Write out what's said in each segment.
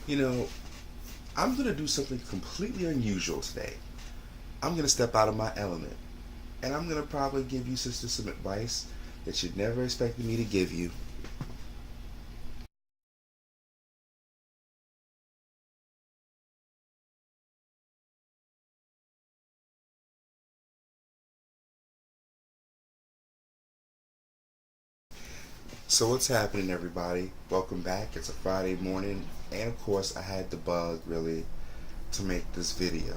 You know, I'm going to do something completely unusual today. I'm going to step out of my element. And I'm going to probably give you, sister, some advice that you'd never expected me to give you. So, what's happening, everybody? Welcome back. It's a Friday morning. And of course, I had the bug really to make this video.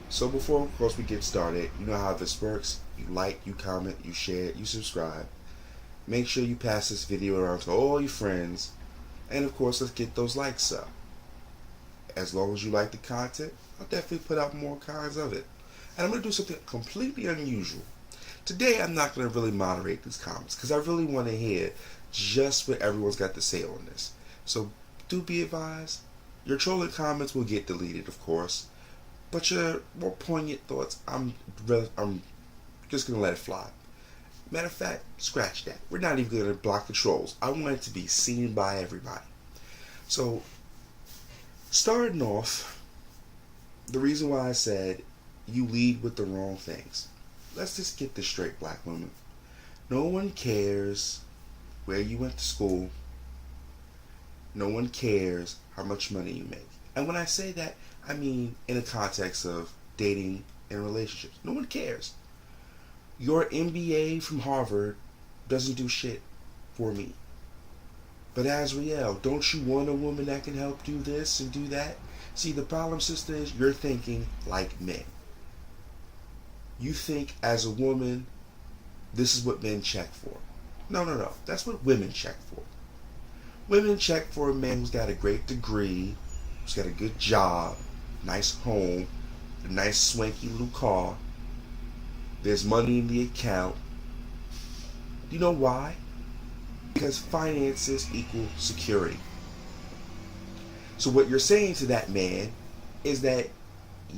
So, before, of course, we get started, you know how this works. You like, you comment, you share, you subscribe. Make sure you pass this video around to all your friends. And of course, let's get those likes up. As long as you like the content, I'll definitely put out more kinds of it. And I'm going to do something completely unusual. Today, I'm not going to really moderate these comments because I really want to hear just what everyone's got to say on this. So do be advised, your trolling comments will get deleted, of course, but your more poignant thoughts, I'm just going to let it fly. Matter of fact, scratch that. We're not even going to block the trolls. I want it to be seen by everybody. So, starting off, the reason why I said you lead with the wrong things. Let's just get this straight, black women. No one cares where you went to school. No one cares how much money you make. And when I say that, I mean in the context of dating and relationships. No one cares. Your MBA from Harvard doesn't do shit for me. But Azriel, don't you want a woman that can help do this and do that? See, the problem, sister, is you're thinking like men. You think as a woman, this is what men check for. No, no, no. That's what women check for. Women check for a man who's got a great degree, who's got a good job, nice home, a nice swanky little car. There's money in the account. Do you know why? Because finances equal security. So what you're saying to that man is that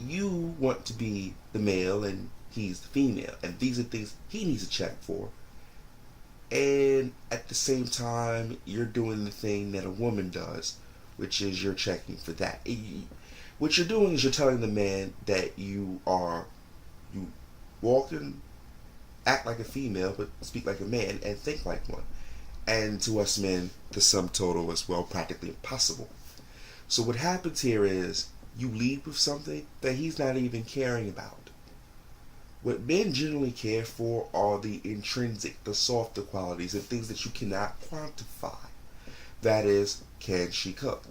you want to be the male and he's the female, and these are things he needs to check for. And at the same time, you're doing the thing that a woman does, which is you're checking for that. What you're doing is you're telling the man that you walk and act like a female, but speak like a man and think like one. And to us men, the sum total is, well, practically impossible. So what happens here is you lead with something that he's not even caring about. What men generally care for are the intrinsic, the softer qualities, and things that you cannot quantify. That is, can she cook?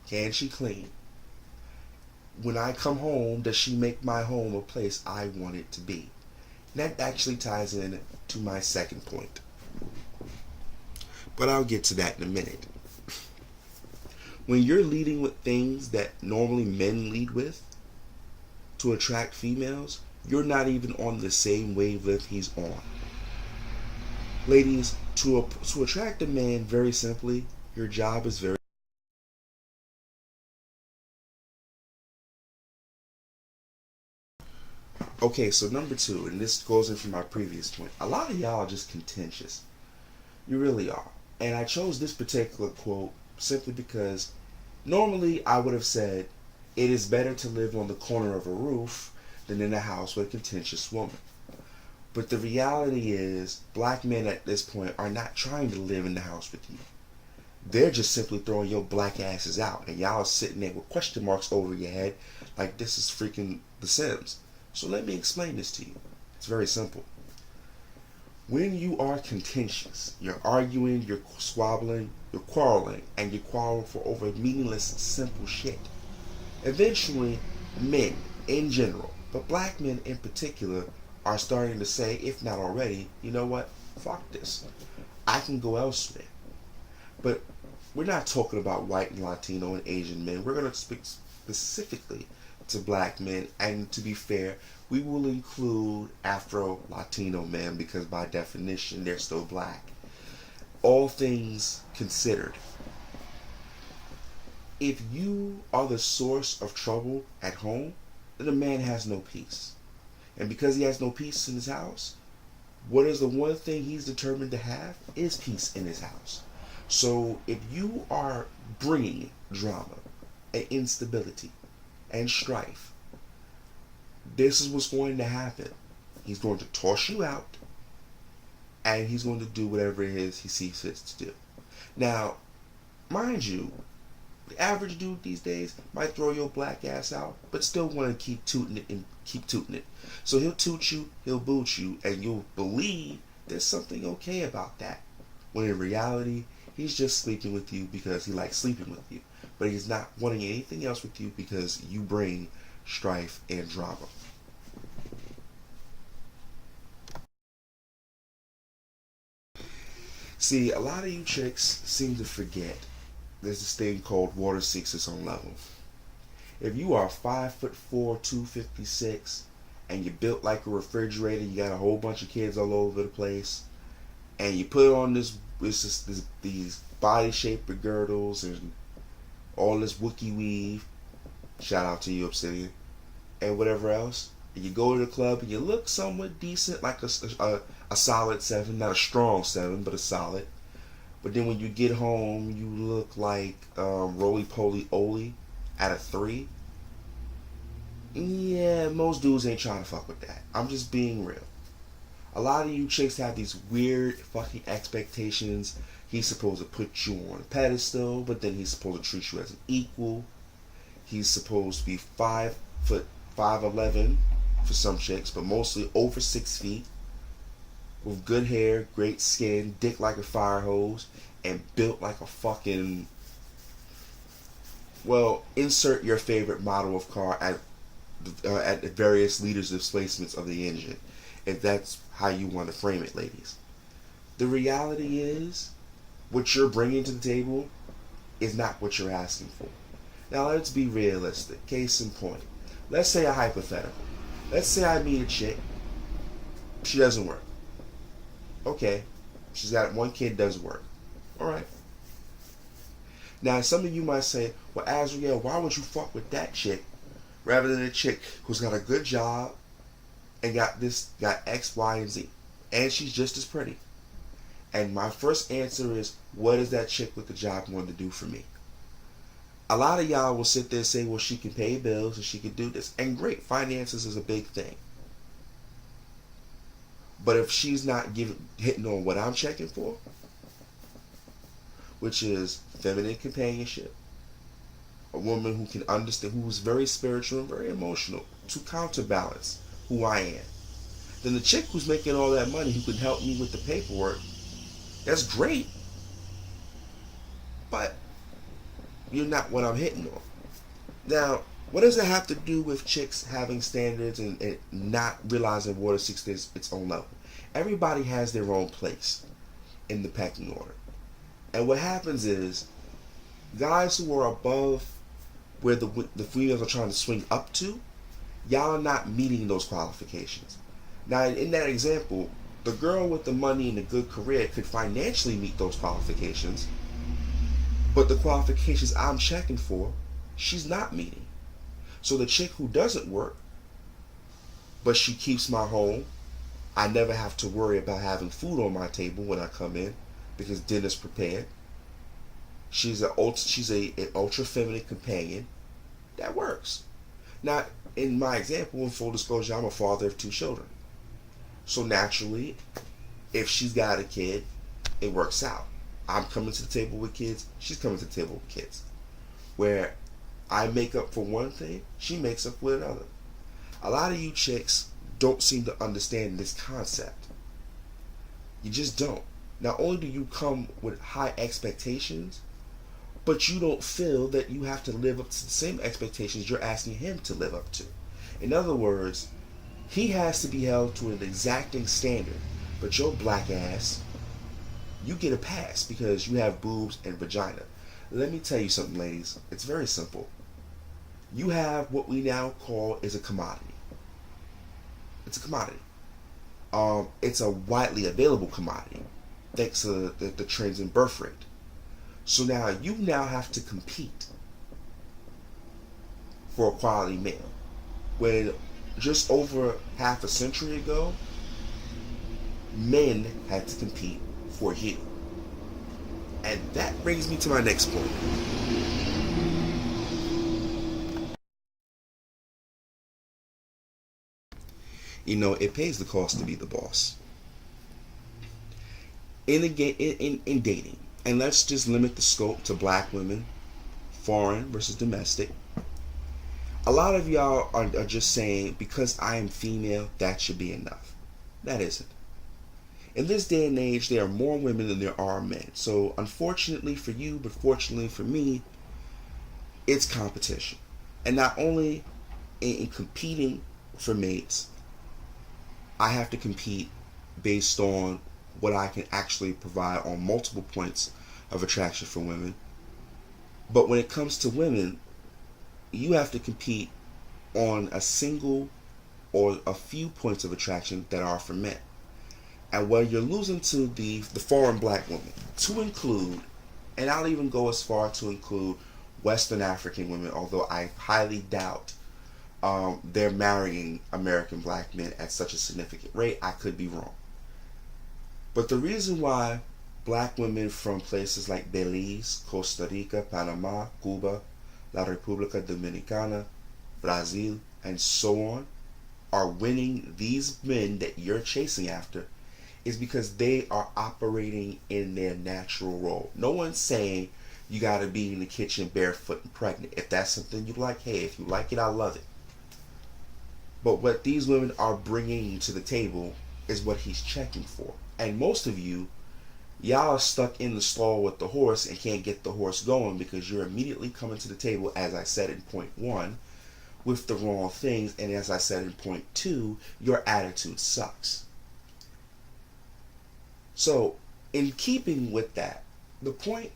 Can she clean? When I come home, does she make my home a place I want it to be? And that actually ties in to my second point. But I'll get to that in a minute. When you're leading with things that normally men lead with to attract females, you're not even on the same wavelength he's on. Ladies, to attract a man, very simply, your job is very... Okay, so number two, and this goes into my previous point. A lot of y'all are just contentious. You really are. And I chose this particular quote simply because normally I would have said, it is better to live on the corner of a roof than in a house with a contentious woman. But the reality is, black men at this point are not trying to live in the house with you. They're just simply throwing your black asses out, and y'all are sitting there with question marks over your head like this is freaking The Sims. So let me explain this to you. It's very simple. When you are contentious, you're arguing, you're squabbling, you're quarreling, and you quarrel for over meaningless, simple shit. Eventually, men in general, but black men in particular, are starting to say, if not already, you know what, fuck this. I can go elsewhere. But we're not talking about white and Latino and Asian men. We're going to speak specifically to black men, and to be fair, we will include Afro-Latino men because by definition they're still black. All things considered, if you are the source of trouble at home, then a man has no peace. And because he has no peace in his house, what is the one thing he's determined to have is peace in his house. So if you are bringing drama and instability and strife. This is what's going to happen. He's going to toss you out, and he's going to do whatever it is he sees fit to do. Now, mind you, the average dude these days might throw your black ass out, but still want to keep tooting it and keep tooting it. So he'll toot you, he'll boot you, and you'll believe there's something okay about that. When in reality, he's just sleeping with you because he likes sleeping with you. But he's not wanting anything else with you because you bring strife and drama. See, a lot of you chicks seem to forget there's this thing called water seeks its own level. If you are 5'4", 256, and you're built like a refrigerator, you got a whole bunch of kids all over the place, and you put on these body shaper girdles and all this Wookiee weave, shout out to you, Obsidian, and whatever else, and you go to the club and you look somewhat decent, like a solid 7, not a strong 7, but a solid. But then when you get home, you look like roly-poly-oly at a 3. Yeah, most dudes ain't trying to fuck with that. I'm just being real. A lot of you chicks have these weird fucking expectations. He's supposed to put you on a pedestal, but then he's supposed to treat you as an equal. He's supposed to be 5'11" for some chicks, but mostly over 6 feet, with good hair, great skin, dick like a fire hose, and built like a fucking, well, insert your favorite model of car at the various liters displacements of the engine, if that's how you want to frame it, ladies. The reality is, what you're bringing to the table is not what you're asking for. Now let's be realistic. Case in point. Let's say a hypothetical. Let's say I meet a chick. She doesn't work. Okay. She's got one kid, does work. Alright. Now some of you might say, well, Azrael, why would you fuck with that chick rather than a chick who's got a good job and got X, Y, and Z, and she's just as pretty? And my first answer is, what is that chick with the job going to do for me? A lot of y'all will sit there and say, well, she can pay bills and she can do this. And great, finances is a big thing. But if she's not hitting on what I'm checking for, which is feminine companionship, a woman who can understand, who's very spiritual and very emotional, to counterbalance who I am, then the chick who's making all that money, who can help me with the paperwork, that's great. But you're not what I'm hitting on. Now, what does it have to do with chicks having standards and not realizing water seeks its own level? Everybody has their own place in the pecking order. And what happens is, guys who are above where the females are trying to swing up to, y'all are not meeting those qualifications. Now, in that example, the girl with the money and the good career could financially meet those qualifications, but the qualifications I'm checking for, she's not meeting. So the chick who doesn't work, but she keeps my home, I never have to worry about having food on my table when I come in because dinner's prepared. She's an ultra feminine companion. That works. Now, in my example, in full disclosure, I'm a father of 2 children. So naturally, if she's got a kid, it works out. I'm coming to the table with kids, she's coming to the table with kids. Where I make up for one thing, she makes up with another. A lot of you chicks don't seem to understand this concept. You just don't. Not only do you come with high expectations, but you don't feel that you have to live up to the same expectations you're asking him to live up to. In other words, he has to be held to an exacting standard, but your black ass, you get a pass because you have boobs and vagina. Let me tell you something, ladies. It's very simple. You have what we now call is a commodity. It's a commodity. It's a widely available commodity, thanks to the trends in birth rate. So now you have to compete for a quality male. When just over half a century ago, men had to compete for you. And that brings me to my next point. it pays the cost to be the boss. In dating, and let's just limit the scope to black women, foreign versus domestic. A lot of y'all are just saying, because I am female, that should be enough. That isn't. In this day and age, there are more women than there are men. So unfortunately for you, but fortunately for me, it's competition. And not only in competing for mates, I have to compete based on what I can actually provide on multiple points of attraction for women. But when it comes to women, you have to compete on a single or a few points of attraction that are for men. And where you're losing to the foreign black woman, to include, and I'll even go as far to include Western African women, although I highly doubt they're marrying American black men at such a significant rate. I could be wrong. But the reason why black women from places like Belize, Costa Rica, Panama, Cuba, La República Dominicana, Brazil, and so on are winning these men that you're chasing after is because they are operating in their natural role. No one's saying you got to be in the kitchen barefoot and pregnant. If that's something you like, hey, if you like it, I love it. But what these women are bringing to the table is what he's checking for. And most of you, y'all are stuck in the stall with the horse and can't get the horse going because you're immediately coming to the table, as I said in point 1, with the wrong things. And as I said in point 2, your attitude sucks. So, in keeping with that, the point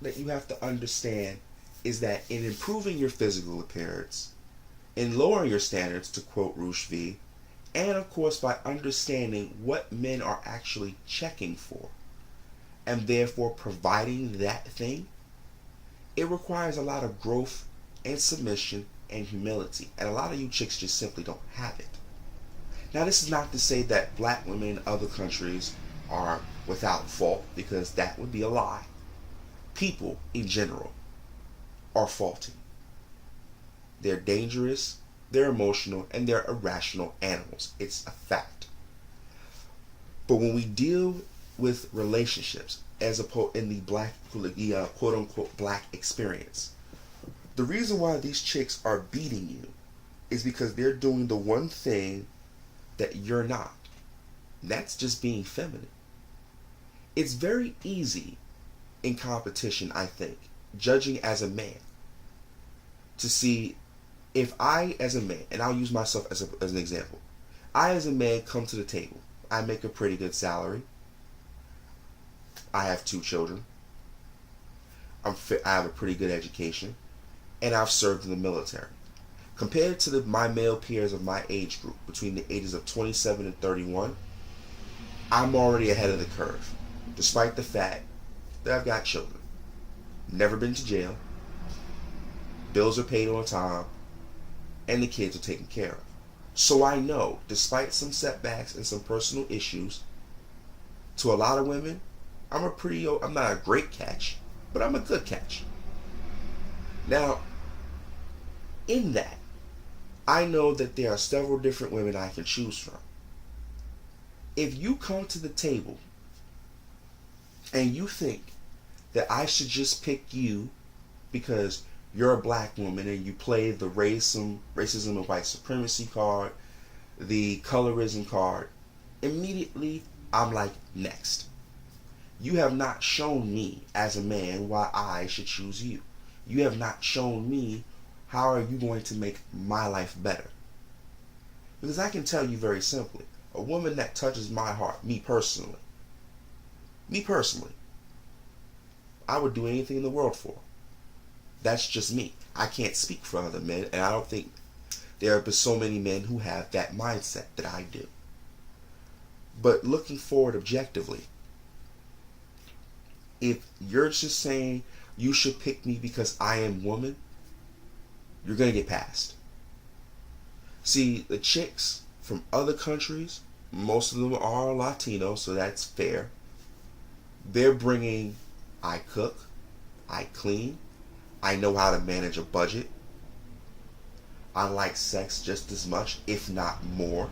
that you have to understand is that in improving your physical appearance, in lowering your standards, to quote Rush V, and of course by understanding what men are actually checking for, and therefore providing that thing, it requires a lot of growth and submission and humility. And a lot of you chicks just simply don't have it. Now, this is not to say that black women in other countries are without fault, because that would be a lie. People in general are faulty. They're dangerous, they're emotional, and they're irrational animals. It's a fact. But when we deal with relationships, as opposed in the quote unquote black experience, the reason why these chicks are beating you is because they're doing the one thing that you're not. That's just being feminine. It's very easy in competition, I think, judging as a man, to see if I as a man, and I'll use myself as an example, I as a man come to the table, I make a pretty good salary, I have 2 children, I have a pretty good education, and I've served in the military. Compared to my male peers of my age group, between the ages of 27 and 31, I'm already ahead of the curve, despite the fact that I've got children, never been to jail, bills are paid on time, and the kids are taken care of. So I know, despite some setbacks and some personal issues, to a lot of women, I'm not a great catch, but I'm a good catch. Now, in that, I know that there are several different women I can choose from. If you come to the table and you think that I should just pick you because you're a black woman and you play the racism and white supremacy card, the colorism card, immediately I'm like, next. You have not shown me as a man why I should choose you. You have not shown me how are you going to make my life better. Because I can tell you very simply, a woman that touches my heart, me personally, I would do anything in the world for. That's just me. I can't speak for other men, and I don't think there are so many men who have that mindset that I do. But looking forward objectively, if you're just saying you should pick me because I am woman, you're going to get passed. See, the chicks from other countries, most of them are Latino, so that's fair. They're bringing, I cook, I clean, I know how to manage a budget, I like sex just as much, if not more.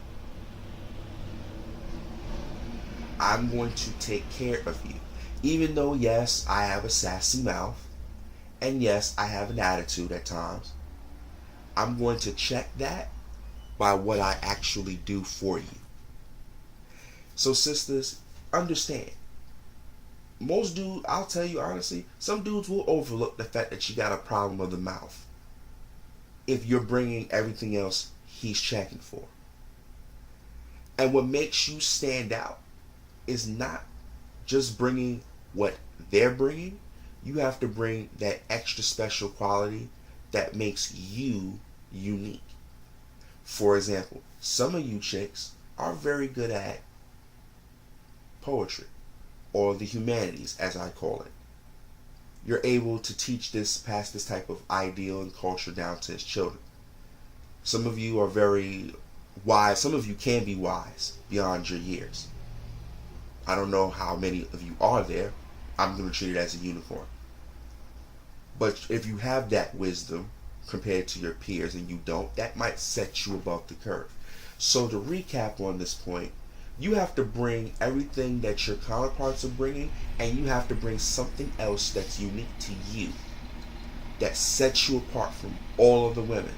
I'm going to take care of you. Even though, yes, I have a sassy mouth, and yes, I have an attitude at times, I'm going to check that by what I actually do for you. So sisters, understand. Most dudes, I'll tell you honestly, some dudes will overlook the fact that you got a problem with the mouth if you're bringing everything else he's checking for. And what makes you stand out is not just bringing what they're bringing. You have to bring that extra special quality that makes you unique. For example, some of you chicks are very good at poetry, or the humanities as I call it. You're able to pass this type of ideal and culture down to his children. Some of you are very wise. Some of you can be wise beyond your years. I don't know how many of you are there. I'm going to treat it as a unicorn. But if you have that wisdom compared to your peers and you don't, that might set you above the curve. So to recap on this point, you have to bring everything that your counterparts are bringing, and you have to bring something else that's unique to you, that sets you apart from all of the women.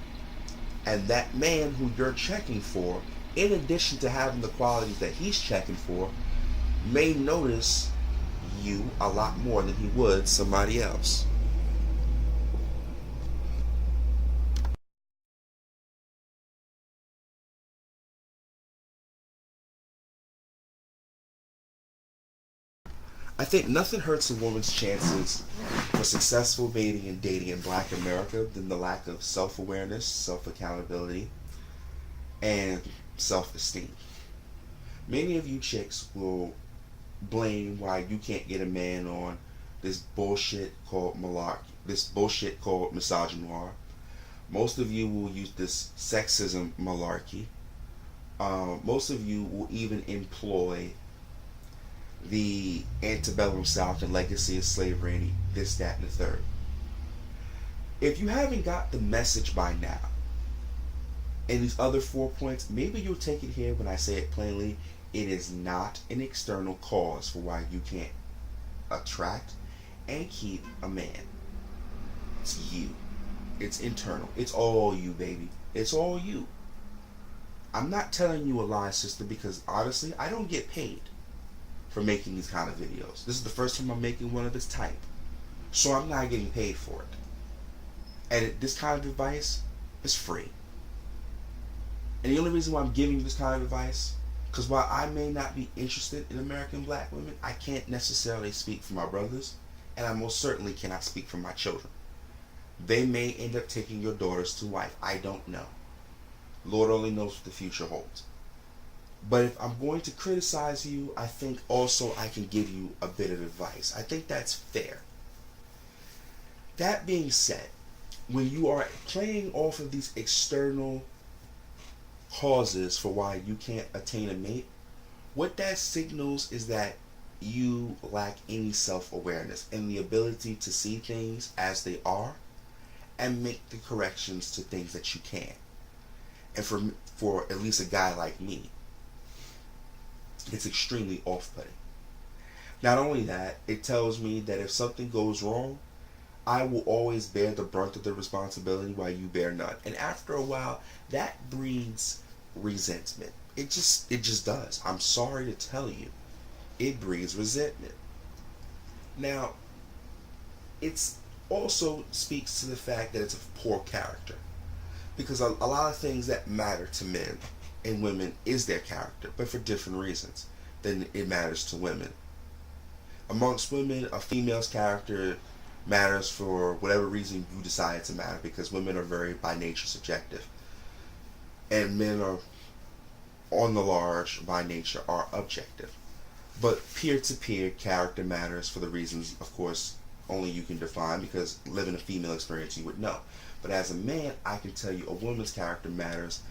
And that man who you're checking for, in addition to having the qualities that he's checking for, may notice you a lot more than he would somebody else. I think nothing hurts a woman's chances for successful mating and dating in Black America than the lack of self-awareness, self-accountability, and self-esteem. Many of you chicks will blame why you can't get a man on this bullshit called malarkey, this bullshit called misogynoir. Most of you will use this sexism malarkey. Most of you will even employ the antebellum South and legacy of slavery and this, that, and the third. If you haven't got the message by now, and these other 4 points, maybe you'll take it here when I say it plainly. It is not an external cause for why you can't attract and keep a man. It's you. It's internal. It's all you, baby. It's all you. I'm not telling you a lie, sister, because honestly, I don't get paid for making these kind of videos. This is the first time I'm making one of this type. So I'm not getting paid for it. And this kind of advice is free. And the only reason why I'm giving you this kind of advice, because while I may not be interested in American Black women, I can't necessarily speak for my brothers, and I most certainly cannot speak for my children. They may end up taking your daughters to wife. I don't know. Lord only knows what the future holds. But if I'm going to criticize you, I think also I can give you a bit of advice. I think that's fair. That being said, when you are playing off of these external causes for why you can't attain a mate, what that signals is that you lack any self-awareness and the ability to see things as they are and make the corrections to things that you can. And for at least a guy like me, it's extremely off-putting. Not only that, it tells me that if something goes wrong, I will always bear the brunt of the responsibility while you bear none. And after a while, that breeds resentment. It just does. I'm sorry to tell you. It breeds resentment. Now, it's also speaks to the fact that it's a poor character. Because a lot of things that matter to men and women is their character, but for different reasons than it matters to women. Amongst women, a female's character matters for whatever reason you decide to matter, because women are very by nature subjective, and men are on the large by nature are objective. But peer-to-peer character matters for the reasons, of course, only you can define, because living a female experience you would know. But as a man, I can tell you a woman's character matters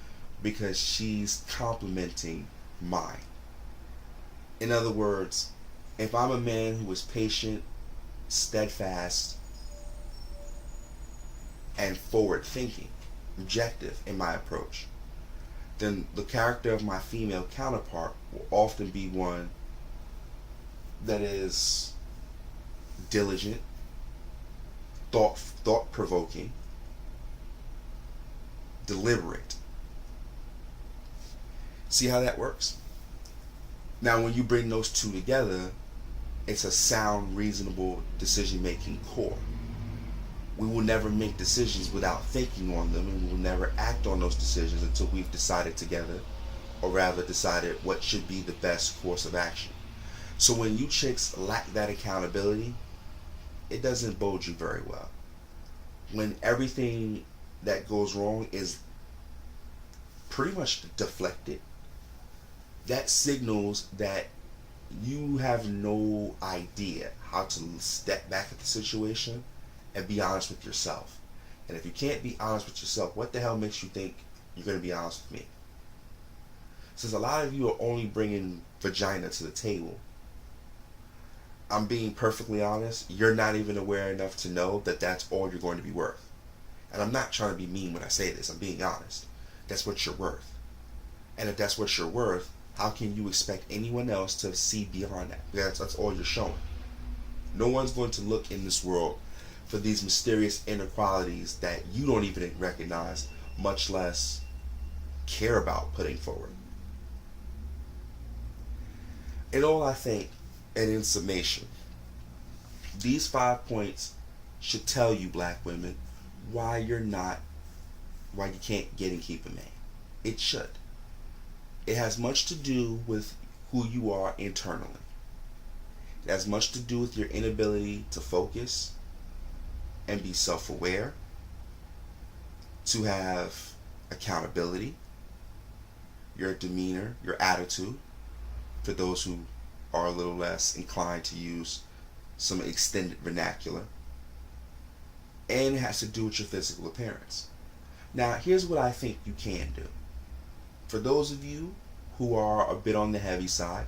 because she's complementing mine. In other words, if I'm a man who is patient, steadfast, and forward-thinking, objective in my approach, then the character of my female counterpart will often be one that is diligent, thought provoking, deliberate. See how that works? Now, when you bring those two together, it's a sound, reasonable decision-making core. We will never make decisions without thinking on them, and we will never act on those decisions until we've decided together, or rather decided what should be the best course of action. So when you chicks lack that accountability, it doesn't bode you very well. When everything that goes wrong is pretty much deflected, that signals that you have no idea how to step back at the situation and be honest with yourself. And if you can't be honest with yourself, what the hell makes you think you're going to be honest with me? Since a lot of you are only bringing vagina to the table, I'm being perfectly honest, you're not even aware enough to know that that's all you're going to be worth. And I'm not trying to be mean when I say this, I'm being honest. That's what you're worth. And if that's what you're worth, how can you expect anyone else to see beyond that? Because that's all you're showing. No one's going to look in this world for these mysterious inequalities that you don't even recognize, much less care about putting forward. In all, I think, and in summation, these 5 points should tell you, black women, why you can't get and keep a man. It should. It has much to do with who you are internally. It has much to do with your inability to focus and be self-aware, to have accountability, your demeanor, your attitude, for those who are a little less inclined to use some extended vernacular, and it has to do with your physical appearance. Now, here's what I think you can do. For those of you who are a bit on the heavy side,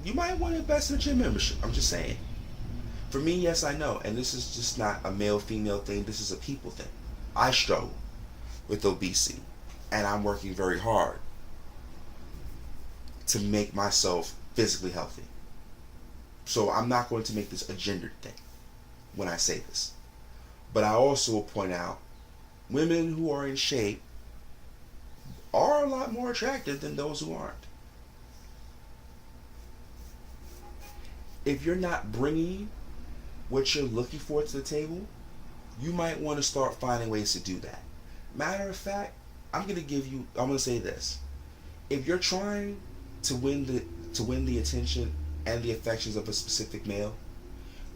you might want to invest in a gym membership. I'm just saying. For me, yes, I know. And this is just not a male-female thing. This is a people thing. I struggle with obesity. And I'm working very hard to make myself physically healthy. So I'm not going to make this a gendered thing when I say this. But I also will point out, women who are in shape are a lot more attractive than those who aren't. If you're not bringing what you're looking for to the table, you might want to start finding ways to do that. Matter of fact, I'm going to say this. If you're trying to win the attention and the affections of a specific male,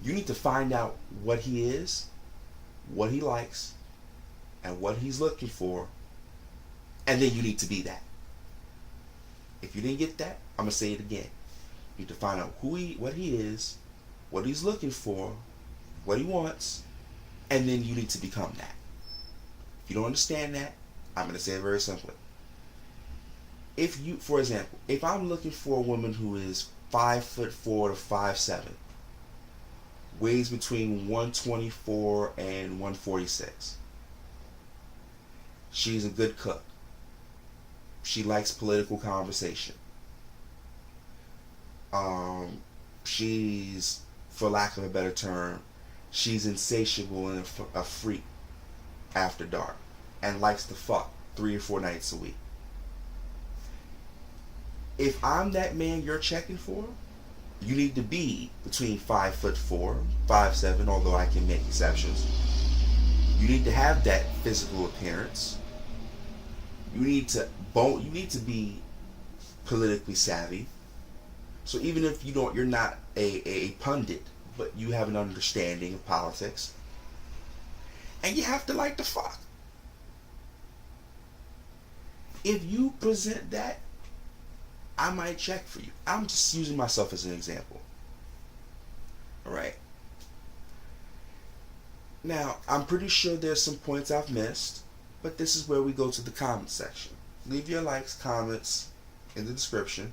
you need to find out what he is, what he likes, and what he's looking for, and then you need to be that. If you didn't get that, I'm going to say it again. You need to find out what he is, what he's looking for, what he wants, and then you need to become that. If you don't understand that, I'm going to say it very simply. For example, if I'm looking for a woman who is 5'4" to 5'7", weighs between 124 and 146, she's a good cook. She likes political conversation. She's, for lack of a better term, she's insatiable and a freak after dark, and likes to fuck 3 or 4 nights a week. If I'm that man you're checking for, you need to be between 5'4", 5'7", although I can make exceptions. You need to have that physical appearance. You need to be politically savvy. So even if you're not a pundit, but you have an understanding of politics, and you have to like to fuck. If you present that, I might check for you. I'm just using myself as an example. Alright? Now, I'm pretty sure there's some points I've missed, but this is where we go to the comment section. Leave your likes, comments in the description,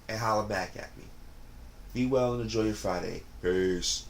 and holler back at me. Be well and enjoy your Friday. Peace.